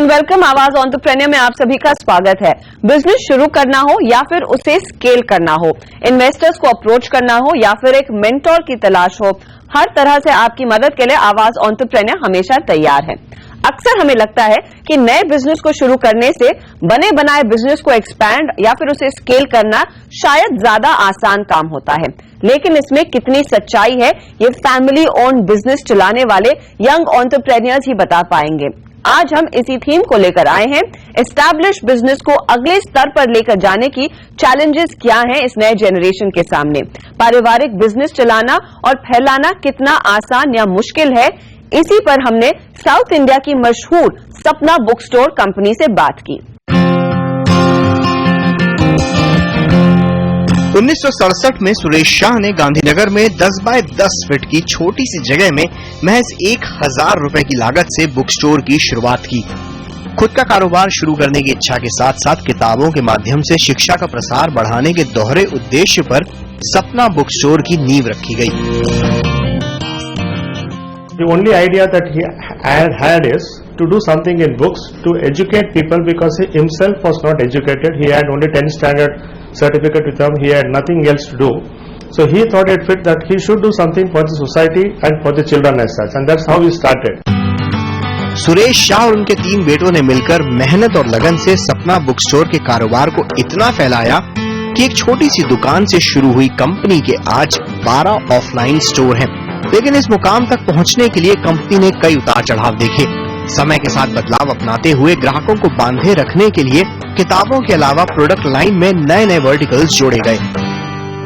Welcome. आवाज entrepreneur में आप सभी का स्वागत है। बिजनेस शुरू करना हो या फिर उसे स्केल करना हो, इन्वेस्टर्स को अप्रोच करना हो या फिर एक मेंटोर की तलाश हो, हर तरह से आपकी मदद के लिए आवाज एंटरप्रेन्योर हमेशा तैयार है। अक्सर हमें लगता है कि नए बिजनेस को शुरू करने से बने बनाए बिजनेस को एक्सपैंड या फिर उसे स्केल करना शायद ज्यादा आसान काम होता है, लेकिन इसमें कितनी सच्चाई है ये फैमिली ओन्ड बिजनेस चलाने वाले यंग एंटरप्रेन्योर्स ही बता पाएंगे। आज हम इसी थीम को लेकर आए हैं, एस्टैब्लिश बिजनेस को अगले स्तर पर लेकर जाने की चैलेंजेस क्या हैं इस नए जनरेशन के सामने। पारिवारिक बिजनेस चलाना और फैलाना कितना आसान या मुश्किल है, इसी पर हमने साउथ इंडिया की मशहूर सपना बुक स्टोर कंपनी से बात की। 1967 में सुरेश शाह ने गांधीनगर में 10 बाय 10 फीट की छोटी सी जगह में महज 1000 रुपए की लागत से बुक स्टोर की शुरुआत की। खुद का कारोबार शुरू करने की इच्छा के साथ साथ किताबों के माध्यम से शिक्षा का प्रसार बढ़ाने के दोहरे उद्देश्य पर सपना बुक स्टोर की नींव रखी गई। The only idea that he had is to do something in books to educate people, because he himself was not educated. He had only 10th standard certificate with him. He had nothing else to do. So he thought it fit that he should do something for the society and for the children as such, and that's how he started. Suresh Shah और उनके 3 बेटों ने मिलकर मेहनत और लगन से सपना बुक स्टोर के कारोबार को इतना फैलाया कि एक छोटी सी दुकान से शुरू हुई कंपनी के आज 12 ऑफलाइन स्टोर हैं। लेकिन इस मुकाम तक पहुंचने के लिए कंपनी ने कई उतार चढ़ाव देखे। समय के साथ बदलाव अपनाते हुए ग्राहकों को बांधे रखने के लिए किताबों के अलावा प्रोडक्ट लाइन में नए नए वर्टिकल्स जोड़े गए।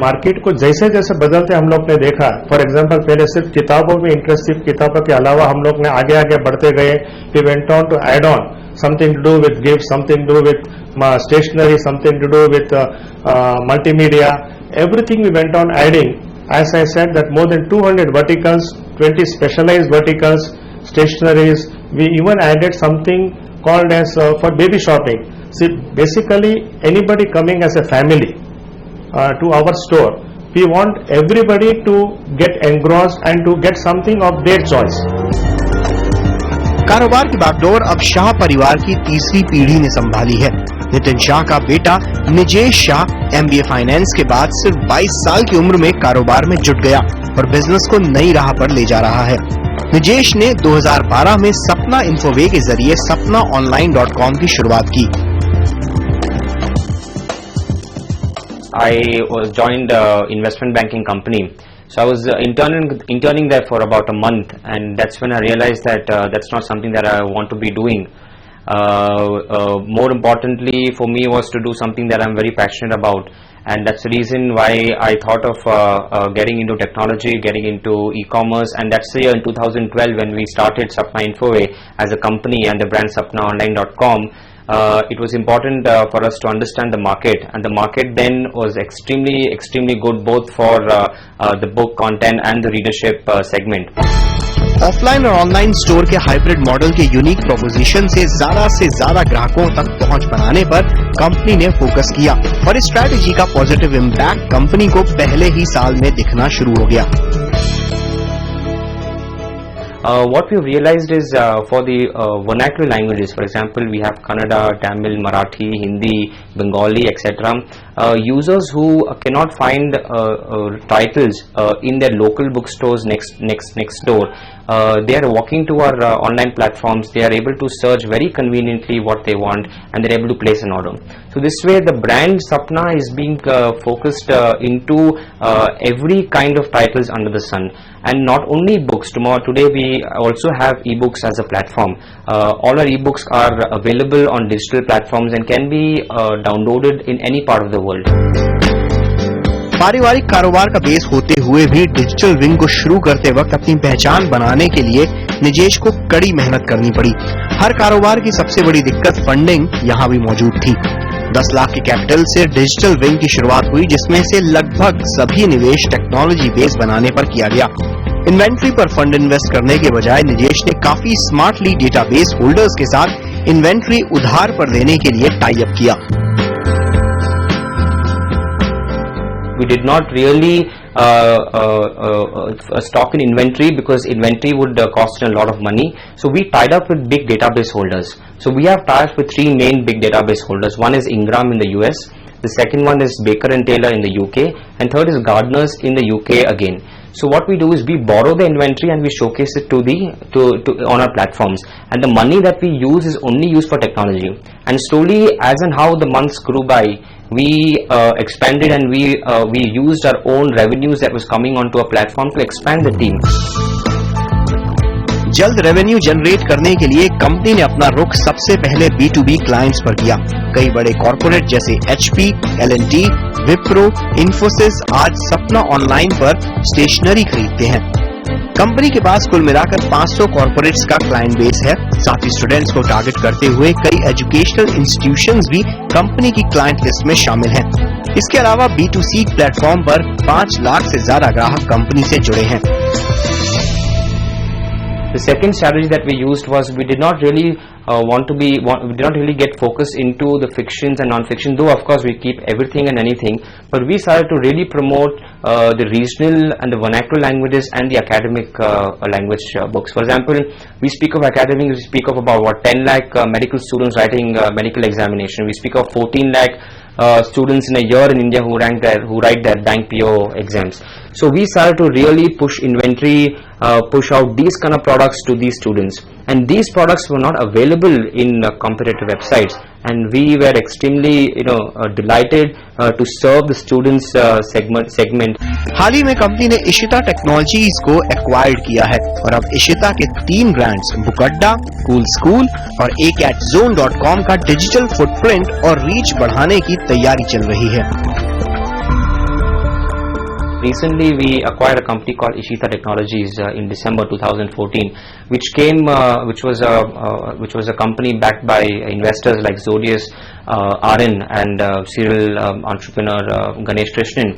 मार्केट को जैसे जैसे बदलते हम लोग ने देखा, फॉर एग्जांपल पहले सिर्फ किताबों में इंटरेस्ट, सिर्फ किताबों के अलावा हम लोग ने आगे आगे बढ़ते गए। We went on to add on something to do with gift, something to do with stationery, something to do with multimedia, everything we went on adding. As I said, that more than 200 verticals, 20 specialized verticals, stationaries. We even added something called as for baby shopping. See, basically anybody coming as a family to our store, we want everybody to get engrossed and to get something of their choice. कारोबार की बागडोर अब शाह परिवार की तीसरी पीढ़ी ने संभाली है। नितिन शाह का बेटा निजेश शाह MBA फाइनेंस के बाद सिर्फ 22 साल की उम्र में कारोबार में जुट गया और बिजनेस को नई राह पर ले जा रहा है। निजेश ने 2012 में सपना इन्फोवे के जरिए sapnaonline.com की शुरुआत की। I joined investment banking company. So I was interning there for about a month, and that's when I realized that that's not something that I want to be doing. More importantly for me was to do something that I'm very passionate about, and that's the reason why I thought of getting into technology, getting into e-commerce, and that's the year in 2012 when we started Sapna Infoway as a company and the brand SapnaOnline.com. It was important for us to understand the market, and the market then was extremely good both for the book content and the readership segment. Offline और online store के hybrid model के unique proposition से ज्यादा ग्राहकों तक पहुंच बनाने पर कंपनी ने फोकस किया और इस स्ट्रैटेजी का पॉजिटिव इम्पैक्ट कंपनी को पहले ही साल में दिखना शुरू हो गया। What we realized is for the vernacular languages, for example, we have Kannada, Tamil, Marathi, Hindi, Bengali, etc. Users who cannot find titles in their local bookstores next door, they are walking to our online platforms. They are able to search very conveniently what they want, and they are able to place an order. So this way, the brand Sapna is being focused into every kind of titles under the sun, and not only books. Today we also have ebooks as a platform. All our ebooks are available on digital platforms and can be downloaded in any part of the world. पारिवारिक कारोबार का base होते हुए भी digital wing को शुरू करते वक्त अपनी पहचान बनाने के लिए निजेश को कड़ी मेहनत करनी पड़ी। हर कारोबार की सबसे बड़ी दिक्कत फंडिंग यहाँ भी मौजूद थी। 10 लाख के कैपिटल से डिजिटल विंग की शुरुआत हुई, जिसमें से लगभग सभी निवेश टेक्नोलॉजी बेस बनाने पर किया गया। इन्वेंट्री पर फंड इन्वेस्ट करने के बजाय निजेश ने काफी स्मार्टली डेटाबेस होल्डर्स के साथ इन्वेंट्री उधार पर देने के लिए टाई अप किया। We did not really stock in inventory, because inventory would cost a lot of money. So we tied up with big database holders. So we have tied with three main big database holders. One is Ingram in the US, the second one is Baker and Taylor in the UK, and third is Gardner's in the UK again. So what we do is we borrow the inventory and we showcase it on our platforms, and the money that we use is only used for technology. And slowly, as and how the months grew by, we expanded, and we used our own revenues that was coming onto our platform to expand the team. जल्द revenue generate करने के लिए company ने अपना रुख सबसे पहले B2B clients पर किया। कई बड़े कॉर्पोरेट जैसे HP, L&T, विप्रो, इन्फोसिस आज सपना ऑनलाइन पर स्टेशनरी खरीदते हैं। कंपनी के पास कुल मिलाकर 500 कॉर्पोरेट्स का क्लाइंट बेस है। साथ ही स्टूडेंट्स को टारगेट करते हुए कई एजुकेशनल इंस्टीट्यूशंस भी कंपनी की क्लाइंट लिस्ट में शामिल हैं। इसके अलावा B2C प्लेटफॉर्म पर 5 लाख से ज्यादा ग्राहक कंपनी से जुड़े हैं। The second strategy that we used was we did not really we did not really get focused into the fictions and non-fiction, though of course we keep everything and anything, but we started to really promote the regional and the vernacular languages and the academic language books. For example, we speak of academic, we speak of about 10 lakh medical students writing medical examination. We speak of 14 lakh students in a year in India who write their bank PO exams. So we started to really push inventory, push out these kind of products to these students, and these products were not available in competitive websites, and we were extremely delighted to serve the students segment. हाल ही में company ने Ishita technologies को acquired किया है और अब इशिता के 3 brands बुकड्डा, cool school और ACATZone.com का डिजिटल फुटप्रिंट और रीच बढ़ाने की तैयारी चल रही है। Recently, we acquired a company called Ishita Technologies in December 2014, which was a company backed by investors like Zodius, RN, and serial entrepreneur Ganesh Krishnan.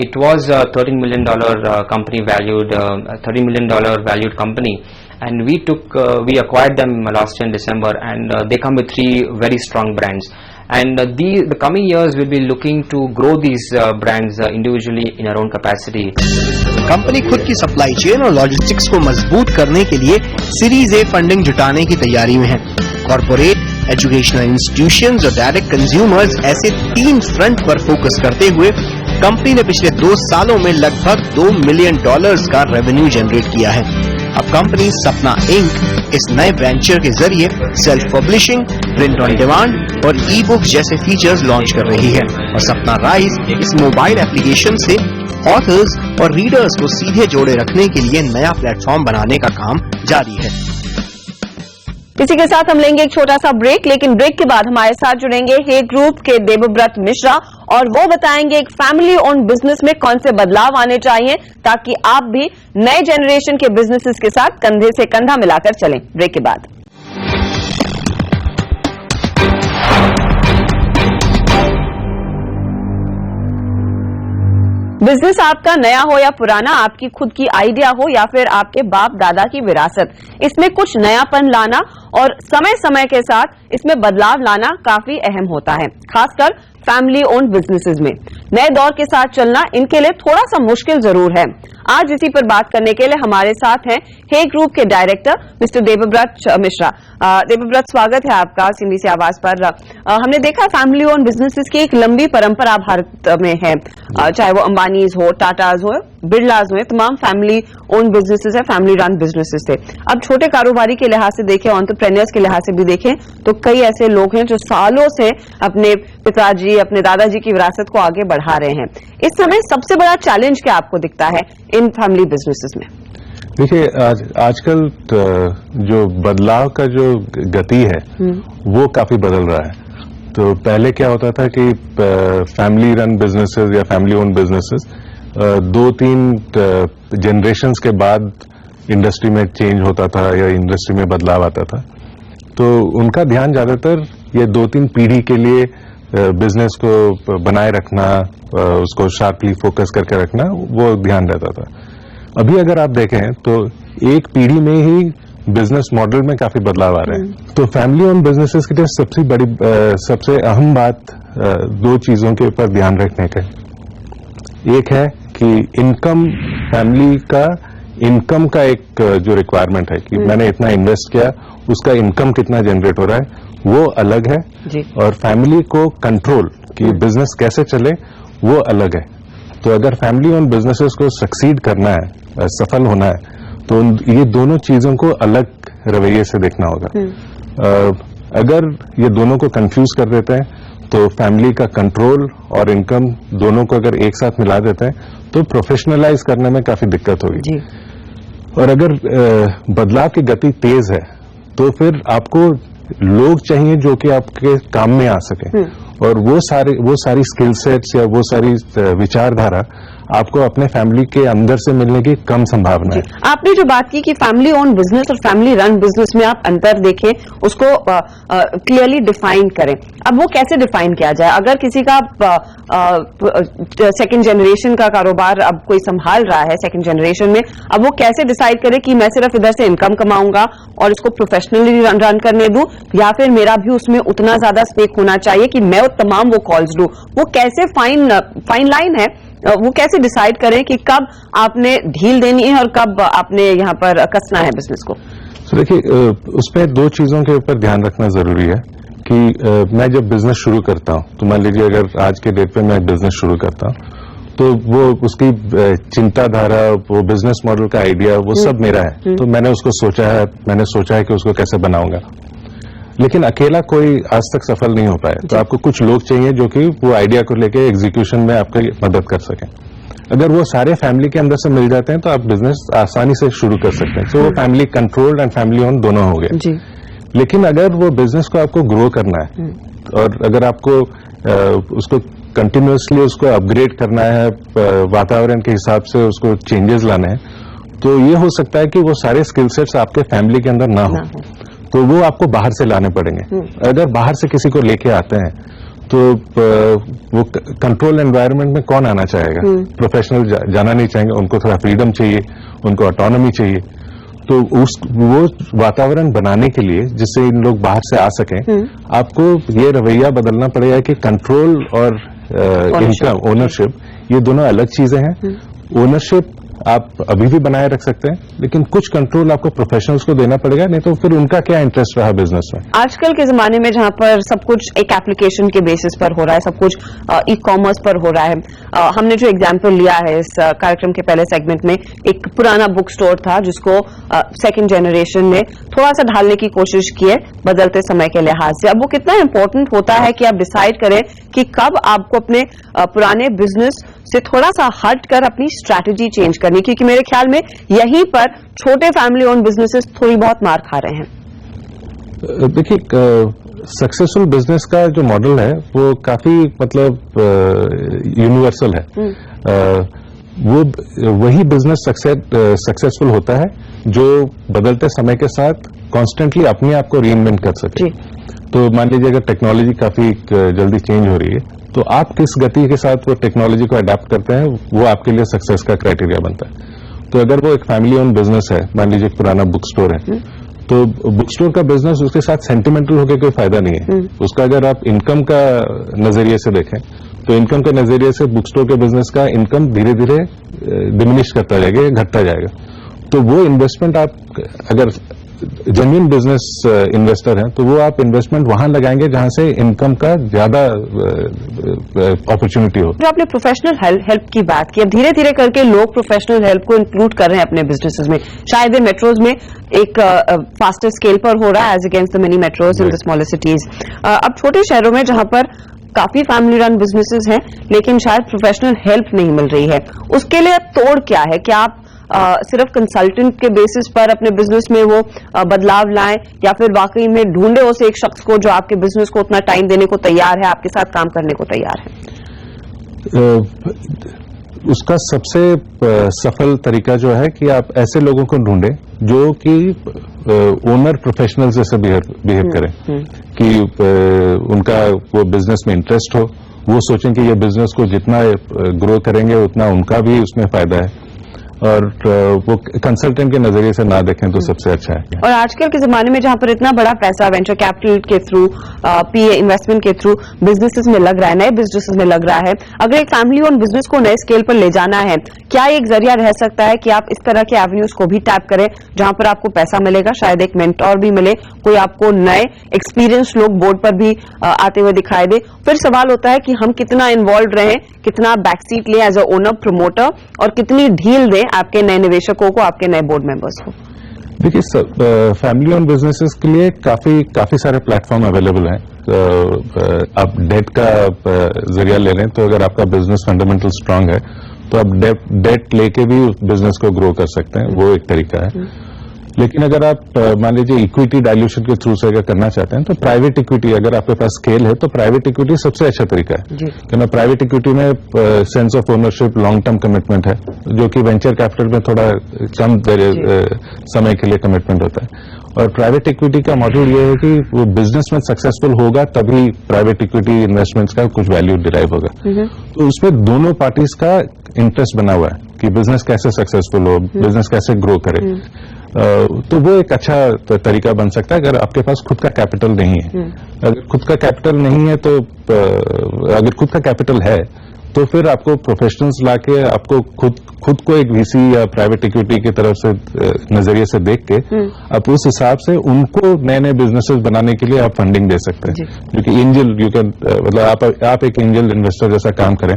It was a $13 million company valued, $30 million valued company, and we acquired them last year in December, and they come with 3 very strong brands. And the coming years we'll be looking to grow these brands individually in our own capacity. Company खुद की supply chain और logistics को मजबूत करने के लिए series A funding जुटाने की तैयारी में है। कॉर्पोरेट, एजुकेशनल इंस्टीट्यूशंस और डायरेक्ट कंज्यूमर्स ऐसे 3 फ्रंट पर फोकस करते हुए कंपनी ने पिछले 2 सालों में लगभग $2 मिलियन का रेवेन्यू जनरेट किया है। अब कंपनी सपना इंक इस नए वेंचर के जरिए self publishing, print on demand और ई बुक जैसे फीचर्स लॉन्च कर रही है और सपना राइज इस मोबाइल एप्लीकेशन से ऑथर्स और रीडर्स को सीधे जोड़े रखने के लिए नया प्लेटफॉर्म बनाने का काम जारी है। इसी के साथ हम लेंगे एक छोटा सा ब्रेक, लेकिन ब्रेक के बाद हमारे साथ जुड़ेंगे हे ग्रुप के देवव्रत मिश्रा और वो बताएंगे एक फैमिली ओन्ड बिजनेस में कौन से बदलाव आने चाहिए ताकि आप भी नए जनरेशन के बिजनेसेस के साथ कंधे से कंधा मिलाकर चलें। ब्रेक के बाद बिजनेस आपका नया हो या पुराना, आपकी खुद की आइडिया हो या फिर आपके बाप दादा की विरासत, इसमें कुछ नयापन लाना और समय समय के साथ इसमें बदलाव लाना काफी अहम होता है, खासकर फैमिली ओन्ड बिजनेसेस में। नए दौर के साथ चलना इनके लिए थोड़ा सा मुश्किल जरूर है। आज इसी पर बात करने के लिए हमारे साथ हैं हे ग्रुप के डायरेक्टर मिस्टर देवव्रत मिश्रा। देवव्रत, स्वागत है आपका सिंधी से आवाज पर। हमने देखा फैमिली ओन्ड बिजनेसेस की एक लंबी परंपरा भारत में है, चाहे वो अंबानीज हो, टाटाज हो, बिरलाज हो, तमाम फैमिली ओन्ड बिजनेसेस है, फैमिली रन बिजनेसेस थे। अब छोटे कारोबारी के लिहाज से देखें, एंटरप्रेन्योर्स के लिहाज से भी देखें तो कई ऐसे लोग हैं जो सालों से अपने पिताजी, अपने दादाजी की विरासत को आगे बढ़ा रहे हैं। इस समय सबसे बड़ा चैलेंज क्या आपको दिखता है इन फैमिली बिजनेसेस में? देखिए, आजकल जो बदलाव का जो गति है वो काफी बदल रहा है। तो पहले क्या होता था कि फैमिली रन बिजनेसेस या फैमिली ओन बिजनेसेस 2-3 जनरेशन्स के बाद इंडस्ट्री में चेंज होता था या इंडस्ट्री में बदलाव आता था, तो उनका ध्यान ज्यादातर ये 2-3 पीढ़ी के लिए बिजनेस को बनाए रखना, उसको शार्पली फोकस करके रखना, वो ध्यान रहता था। अभी अगर आप देखें तो एक पीढ़ी में ही बिजनेस मॉडल में काफी बदलाव आ रहे हैं। तो फैमिली ओन बिजनेसेस के लिए सबसे अहम बात 2 चीजों के ऊपर ध्यान रखने का। एक है कि इनकम, फैमिली का इनकम का एक जो रिक्वायरमेंट है कि मैंने इतना इन्वेस्ट किया, उसका इनकम कितना जनरेट हो रहा है, वो अलग है जी। और फैमिली को कंट्रोल कि बिजनेस कैसे चले वो अलग है। तो अगर फैमिली ओन बिजनेसेस को सक्सीड करना है, सफल होना है, तो ये दोनों चीजों को अलग रवैये से देखना होगा। अगर ये दोनों को कंफ्यूज कर देते हैं तो फैमिली का कंट्रोल और इनकम दोनों को अगर एक साथ मिला देते हैं तो प्रोफेशनलाइज करने में काफी दिक्कत होगी जी। और अगर बदलाव की गति तेज है तो फिर आपको लोग चाहिए जो कि आपके काम में आ सके और वो सारी स्किल सेट्स या वो सारी विचारधारा आपको अपने फैमिली के अंदर से मिलने की कम संभावना है। आपने जो बात की कि फैमिली ओन बिजनेस और फैमिली रन बिजनेस में आप अंतर देखें, उसको क्लियरली डिफाइन करें। अब वो कैसे डिफाइन किया जाए? अगर किसी का सेकंड जनरेशन का कारोबार अब कोई संभाल रहा है सेकंड जनरेशन में, अब वो कैसे डिसाइड करे कि मैं सिर्फ इधर से इनकम कमाऊंगा और इसको प्रोफेशनली रन करने दूं, या फिर मेरा भी उसमें उतना ज्यादा स्टेक होना चाहिए कि मैं तमाम वो कॉल्स लूं? वो कैसे फाइन लाइन है, वो कैसे डिसाइड करें कि कब आपने ढील देनी है और कब आपने यहाँ पर कसना है बिजनेस को? तो देखिए, उसमें दो चीजों के ऊपर ध्यान रखना जरूरी है कि मैं जब बिजनेस शुरू करता हूं, तो मान लीजिए अगर आज के डेट पे मैं बिजनेस शुरू करता हूं तो वो उसकी चिंताधारा, वो बिजनेस मॉडल का आइडिया, वो सब मेरा है। तो मैंने उसको सोचा है, मैंने सोचा है कि उसको कैसे बनाऊंगा, लेकिन अकेला कोई आज तक सफल नहीं हो पाया। तो आपको कुछ लोग चाहिए जो कि वो आइडिया को लेके एग्जीक्यूशन में आपकी मदद कर सकें। अगर वो सारे फैमिली के अंदर से मिल जाते हैं तो आप बिजनेस आसानी से शुरू कर सकते हैं। तो वो family controlled and family own दोनों हो गए जी। लेकिन अगर वो बिजनेस को आपको ग्रो करना है और अगर आपको उसको कंटिन्यूअसली उसको अपग्रेड करना है, वातावरण के हिसाब से उसको चेंजेस लाने हैं, तो ये हो सकता है कि वो सारे स्किल सेट्स आपके फैमिली के अंदर ना हो, तो वो आपको बाहर से लाने पड़ेंगे। अगर बाहर से किसी को लेके आते हैं तो वो कंट्रोल एनवायरनमेंट में कौन आना चाहेगा? प्रोफेशनल जाना नहीं चाहेंगे, उनको थोड़ा फ्रीडम चाहिए, उनको ऑटोनॉमी चाहिए। तो वो वातावरण बनाने के लिए जिससे इन लोग बाहर से आ सकें, आपको ये रवैया बदलना पड़ेगा कि कंट्रोल और इनकम, ओनरशिप, ये दोनों अलग चीजें हैं। ओनरशिप आप अभी भी बनाए रख सकते हैं, लेकिन कुछ कंट्रोल आपको प्रोफेशनल्स को देना पड़ेगा, नहीं तो फिर उनका क्या इंटरेस्ट रहा बिजनेस में। आजकल के जमाने में जहां पर सब कुछ एक एप्लीकेशन के बेसिस पर हो रहा है, सब कुछ ई कॉमर्स पर हो रहा है। हमने जो एग्जांपल लिया है इस कार्यक्रम के पहले सेगमेंट में, एक पुराना बुक स्टोर था जिसको सेकंड जनरेशन ने थोड़ा सा ढालने की कोशिश की है बदलते समय के लिहाज से। अब वो कितना इंपॉर्टेंट होता है कि आप डिसाइड करें कि कब आपको अपने पुराने बिजनेस से थोड़ा सा हट कर अपनी स्ट्रैटेजी चेंज करनी, क्योंकि मेरे ख्याल में यहीं पर छोटे फैमिली ओन बिजनेसेस थोड़ी बहुत मार खा रहे हैं। देखिए, सक्सेसफुल बिजनेस का जो मॉडल है वो काफी यूनिवर्सल है। वो वही बिजनेस सक्सेसफुल होता है जो बदलते समय के साथ कॉन्स्टेंटली अपने आप को रीइन्वेंट कर सके। तो मान लीजिए अगर टेक्नोलॉजी काफी जल्दी चेंज हो रही है, तो आप किस गति के साथ वो टेक्नोलॉजी को अडॉप्ट करते हैं, वो आपके लिए सक्सेस का क्राइटेरिया बनता है। तो अगर वो एक फैमिली ओन बिजनेस है, मान लीजिए एक पुराना बुक स्टोर है, तो बुक स्टोर का बिजनेस उसके साथ सेंटिमेंटल होकर कोई फायदा नहीं है। उसका अगर आप इनकम का नजरिए से देखें, तो इनकम के नजरिए से बुक स्टोर के बिजनेस का इनकम धीरे धीरे डिमिनिश करता जाएगा, घटता जाएगा। तो वो इन्वेस्टमेंट आप अगर जेन्युइन बिजनेस इन्वेस्टर हैं तो वो आप इन्वेस्टमेंट वहां लगाएंगे जहां से इनकम का ज्यादा अपॉर्चुनिटी हो। जो आपने प्रोफेशनल हेल्प की बात की, अब धीरे धीरे करके लोग प्रोफेशनल हेल्प को इंक्लूड कर रहे हैं अपने बिजनेसेस में। शायद मेट्रोज में एक फास्टर स्केल पर हो रहा है as against the many metros in the smaller cities. अब छोटे शहरों में जहां पर काफी फैमिली रन बिजनेसेस हैं लेकिन शायद प्रोफेशनल हेल्प नहीं मिल रही है, उसके लिए तोड़ क्या है? क्या आप सिर्फ कंसल्टेंट के बेसिस पर अपने बिजनेस में वो बदलाव लाएं, या फिर वाकई में ढूंढे उस एक शख्स को जो आपके बिजनेस को उतना टाइम देने को तैयार है, आपके साथ काम करने को तैयार है? उसका सबसे सफल तरीका जो है कि आप ऐसे लोगों को ढूंढें जो कि ओनर प्रोफेशनल जैसे बिहेव करें, कि उनका वो बिजनेस में इंटरेस्ट हो, वो सोचें कि ये बिजनेस को जितना ग्रो करेंगे उतना उनका भी उसमें फायदा है। और वो कंसल्टेंट के नजरिए से ना देखें तो सबसे अच्छा है। और आजकल के जमाने में जहां पर इतना बड़ा पैसा वेंचर कैपिटल के थ्रू, पीए इन्वेस्टमेंट के थ्रू बिजनेसेस में लग रहा है, नए बिजनेसेस में लग रहा है, अगर एक फैमिली ओन बिजनेस को नए स्केल पर ले जाना है, क्या एक जरिया रह सकता है कि आप इस तरह के एवेन्यूज को भी टैप करें जहां पर आपको पैसा मिलेगा, शायद एक मेंटोर भी मिले, कोई आपको नए एक्सपीरियंस लोग बोर्ड पर भी आते हुए दिखाई दे। फिर सवाल होता है कि हम कितना इन्वॉल्व रहें, कितना बैकसीट लें एज अ ओनर प्रमोटर, और कितनी ढील दें आपके नए निवेशकों को, आपके नए बोर्ड मेंबर्स को। देखिए, फैमिली ओन बिजनेसेस के लिए काफी सारे प्लेटफॉर्म अवेलेबल हैं। आप डेट का जरिया ले लें तो अगर आपका बिजनेस फंडामेंटल स्ट्रांग है तो आप डेट लेके भी बिजनेस को ग्रो कर सकते हैं, वो एक तरीका है। लेकिन अगर आप मान लीजिए इक्विटी डायल्यूशन के थ्रू से अगर करना चाहते हैं तो प्राइवेट इक्विटी, अगर आपके पास स्केल है तो प्राइवेट इक्विटी सबसे अच्छा तरीका है, क्योंकि प्राइवेट इक्विटी में sense of ownership, long term commitment है, जो कि वेंचर कैपिटल में थोड़ा कम समय के लिए कमिटमेंट होता है। और प्राइवेट इक्विटी का मॉड्यूल ये है कि वो बिजनेस में सक्सेसफुल होगा तभी प्राइवेट इक्विटी इन्वेस्टमेंट्स का कुछ वैल्यू डिराइव होगा। तो उसमें दोनों पार्टीज का इंटरेस्ट बना हुआ है कि बिजनेस कैसे सक्सेसफुल हो, बिजनेस कैसे ग्रो करे। तो वो एक अच्छा तरीका बन सकता है अगर आपके पास खुद का कैपिटल नहीं है। अगर खुद का कैपिटल नहीं है तो अगर खुद का कैपिटल है तो फिर आपको प्रोफेशनल्स लाके आपको खुद को एक वीसी या प्राइवेट इक्विटी की तरफ से नजरिए से देख के आप उस हिसाब से उनको नए नए बिजनेसेस बनाने के लिए आप फंडिंग दे सकते हैं। क्योंकि एंजल मतलब आप एक एंजल इन्वेस्टर जैसा काम करें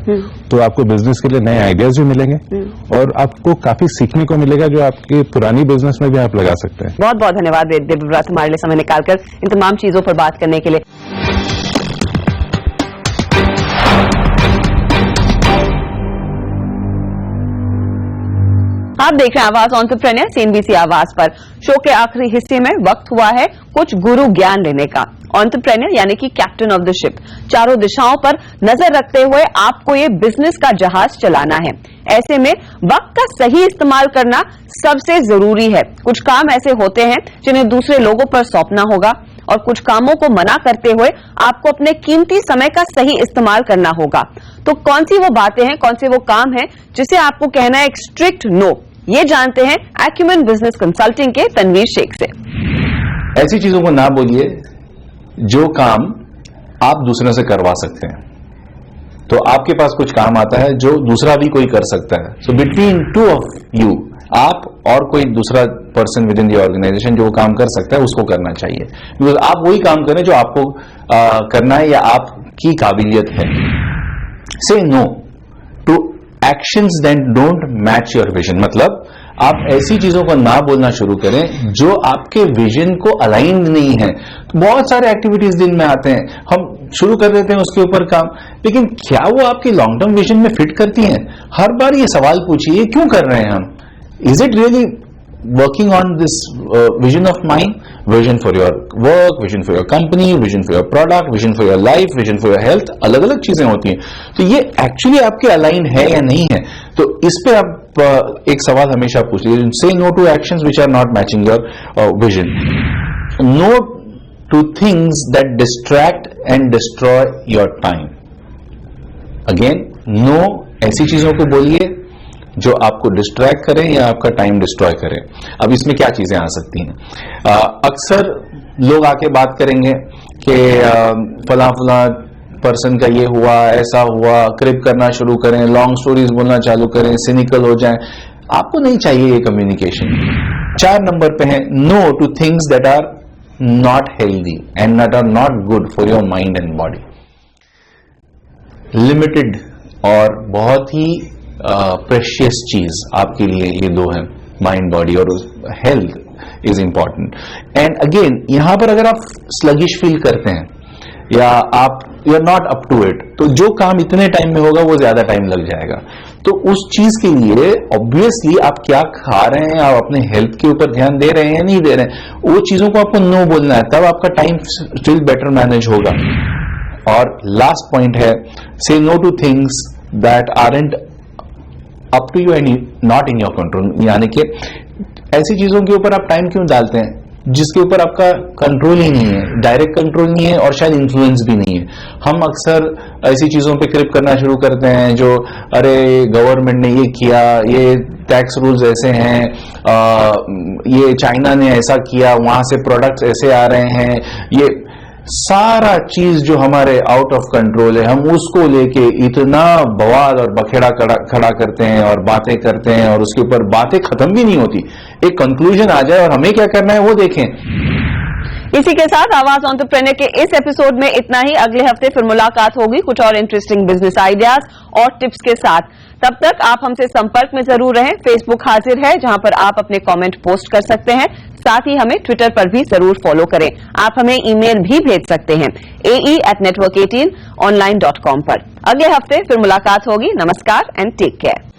तो आपको बिजनेस के लिए नए आइडियाज भी मिलेंगे और आपको काफी सीखने को मिलेगा जो आपकी पुरानी बिजनेस में भी आप लगा सकते हैं। बहुत बहुत धन्यवाद देवव्रत, हमारे लिए समय निकालकर इन तमाम चीजों पर बात करने के लिए। आप देख रहे हैं आवाज एंटरप्रेन्योर सीएनबीसी आवाज पर। शो के आखिरी हिस्से में वक्त हुआ है कुछ गुरु ज्ञान लेने का। एंटरप्रेन्योर यानी कि कैप्टन ऑफ द शिप, चारों दिशाओं पर नजर रखते हुए आपको ये बिजनेस का जहाज चलाना है। ऐसे में वक्त का सही इस्तेमाल करना सबसे जरूरी है। कुछ काम ऐसे होते हैं जिन्हें दूसरे लोगों पर सौंपना होगा और कुछ कामों को मना करते हुए आपको अपने कीमती समय का सही इस्तेमाल करना होगा। तो कौन सी वो बातें हैं, कौन से वो काम हैं जिसे आपको कहना है एक स्ट्रिक्ट नो, ये जानते हैं एक्यूमेन बिजनेस कंसल्टिंग के तनवीर शेख से। ऐसी चीजों को ना बोलिए जो काम आप दूसरे से करवा सकते हैं। तो आपके पास कुछ काम आता है जो दूसरा भी कोई कर सकता है। So between two of you, आप और कोई दूसरा person within the organization जो काम कर सकता है उसको करना चाहिए। बिकॉज आप वही काम करें जो आपको करना है या आपकी काबिलियत है। Say no to actions that don't match your vision. मतलब आप ऐसी चीजों को ना बोलना शुरू करें जो आपके विजन को अलाइंड नहीं है। तो बहुत सारे एक्टिविटीज दिन में आते हैं, हम शुरू कर देते हैं उसके ऊपर काम, लेकिन क्या वो आपकी लॉन्ग टर्म विजन में फिट करती हैं? हर बार ये सवाल पूछिए, क्यों कर रहे हैं हम? Is it really working on this vision of mine, vision for your work, vision for your company, vision for your product, vision for your life, vision for your health, अलग अलग चीजें होती हैं। तो ये एक्चुअली आपके अलाइन है या नहीं है? तो इस पे आप एक सवाल हमेशा पूछ लीजिए, say no to actions which are not matching your vision. No to things that distract and destroy your time. Again, no ऐसी चीजों को बोलिए जो आपको डिस्ट्रैक्ट करें या आपका टाइम डिस्ट्रॉय करें। अब इसमें क्या चीजें आ सकती हैं? अक्सर लोग आके बात करेंगे कि फला फला पर्सन का ये हुआ, ऐसा हुआ, क्रिप करना शुरू करें, लॉन्ग स्टोरीज बोलना चालू करें, सिनिकल हो जाएं। आपको नहीं चाहिए ये कम्युनिकेशन। 4 नंबर पे है no to things that are not healthy and that are not good for your mind and body. Limited और बहुत ही प्रेशियस चीज आपके लिए ये दो है, माइंड बॉडी और health is important. And again यहां पर अगर आप स्लगिश फील करते हैं या आप you are not up to it, तो जो काम इतने टाइम में होगा वो ज्यादा टाइम लग जाएगा। तो उस चीज के लिए ऑब्वियसली आप क्या खा रहे हैं, आप अपने हेल्थ के ऊपर ध्यान दे रहे हैं या नहीं दे रहे हैं, वो चीजों को आपको नो बोलना है, तब आपका टाइम स्टिल बेटर मैनेज होगा। और लास्ट पॉइंट है say no to things that aren't up to you and not in your control. यानी कि ऐसी चीजों के ऊपर आप टाइम क्यों डालते हैं जिसके ऊपर आपका कंट्रोल ही नहीं है, डायरेक्ट कंट्रोल नहीं है और शायद इन्फ्लुएंस भी नहीं है। हम अक्सर ऐसी चीजों पे क्रिप करना शुरू करते हैं जो अरे गवर्नमेंट ने ये किया, ये टैक्स रूल्स ऐसे हैं, ये चाइना ने ऐसा किया, वहां से प्रोडक्ट्स ऐसे आ रहे हैं, ये सारा चीज जो हमारे आउट ऑफ कंट्रोल है, हम उसको लेके इतना बवाल और बखेड़ा खड़ा करते हैं और बातें करते हैं और उसके ऊपर बातें खत्म भी नहीं होती। एक कंक्लूजन आ जाए और हमें क्या करना है वो देखें। इसी के साथ आवाज एंटरप्रेन्योर के इस एपिसोड में इतना ही। अगले हफ्ते फिर मुलाकात होगी कुछ और इंटरेस्टिंग बिजनेस आइडियाज और टिप्स के साथ। तब तक आप हमसे संपर्क में जरूर रहें। फेसबुक हाजिर है जहां पर आप अपने कमेंट पोस्ट कर सकते हैं। साथ ही हमें ट्विटर पर भी जरूर फॉलो करें। आप हमें ईमेल भी भेज सकते हैं ae@network18online.com पर। अगले हफ्ते फिर मुलाकात होगी। नमस्कार एंड टेक केयर।